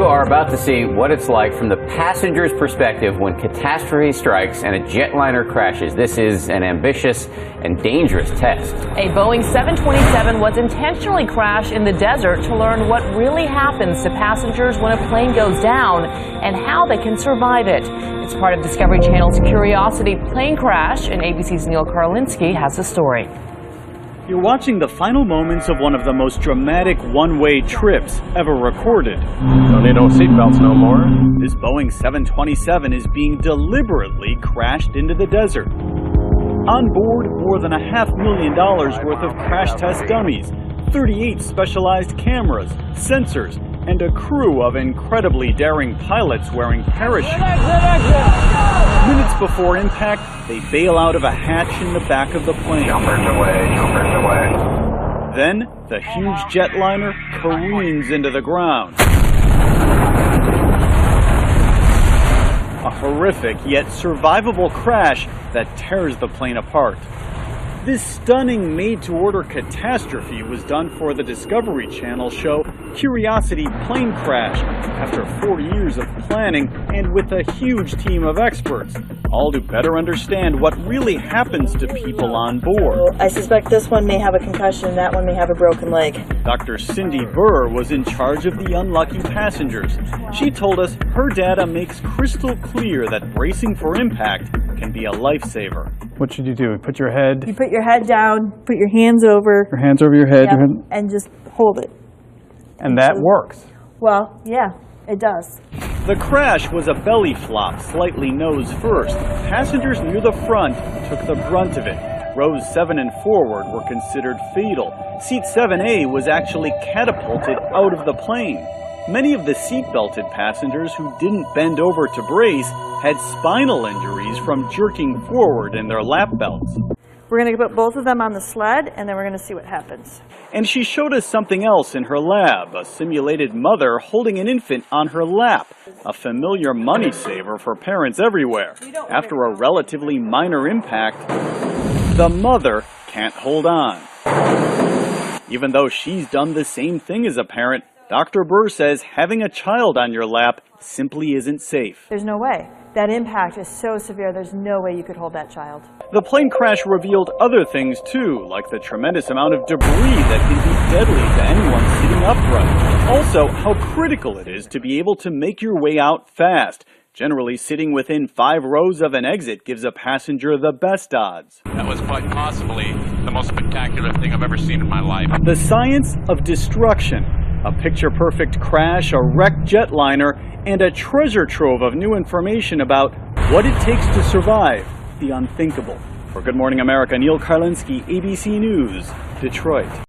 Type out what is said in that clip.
You are about to see what it's like from the passenger's perspective when catastrophe strikes and a jetliner crashes. This is an ambitious and dangerous test. A Boeing 727 was intentionally crashed in the desert to learn what really happens to passengers when a plane goes down and how they can survive it. It's part of Discovery Channel's Curiosity plane crash, and ABC's Neil Karlinski has the story. You're watching the final moments of one of the most dramatic one-way trips ever recorded. Don't need no seatbelts no more. This Boeing 727 is being deliberately crashed into the desert. On board, more than $500,000 worth of crash test dummies, 38 specialized cameras, sensors, and a crew of incredibly daring pilots wearing parachutes. Minutes before impact, they bail out of a hatch in the back of the plane. Jumpers away, jumpers away. Then, the huge jetliner careens into the ground. A horrific yet survivable crash that tears the plane apart. This stunning made-to-order catastrophe was done for the Discovery Channel show Curiosity Plane Crash after 40 years of planning and with a huge team of experts, all to better understand what really happens to people on board. I suspect this one may have a concussion, that one may have a broken leg. Dr. Cindy Burr was in charge of the unlucky passengers. She told us her data makes crystal clear that bracing for impact can be a lifesaver. What should you do? Put your head... You put your head down, put your hands over. Your hands over your head. Yep, and just hold it. And that works. Well, yeah, it does. The crash was a belly flop, slightly nose first. Passengers near the front took the brunt of it. Rows 7 and forward were considered fatal. Seat 7A was actually catapulted out of the plane. Many of the seat-belted passengers who didn't bend over to brace had spinal injuries from jerking forward in their lap belts. We're going to put both of them on the sled, and then we're going to see what happens. And she showed us something else in her lab, a simulated mother holding an infant on her lap, a familiar money saver for parents everywhere. After a relatively minor impact, the mother can't hold on. Even though she's done the same thing as a parent, Dr. Burr says having a child on your lap simply isn't safe. There's no way. That impact is so severe, there's no way you could hold that child. The plane crash revealed other things too, like the tremendous amount of debris that can be deadly to anyone sitting upright. Also, how critical it is to be able to make your way out fast. Generally, sitting within 5 rows of an exit gives a passenger the best odds. That was quite possibly the most spectacular thing I've ever seen in my life. The science of destruction. A picture-perfect crash, a wrecked jetliner, and a treasure trove of new information about what it takes to survive the unthinkable. For Good Morning America, Neil Karlinski, ABC News, Detroit.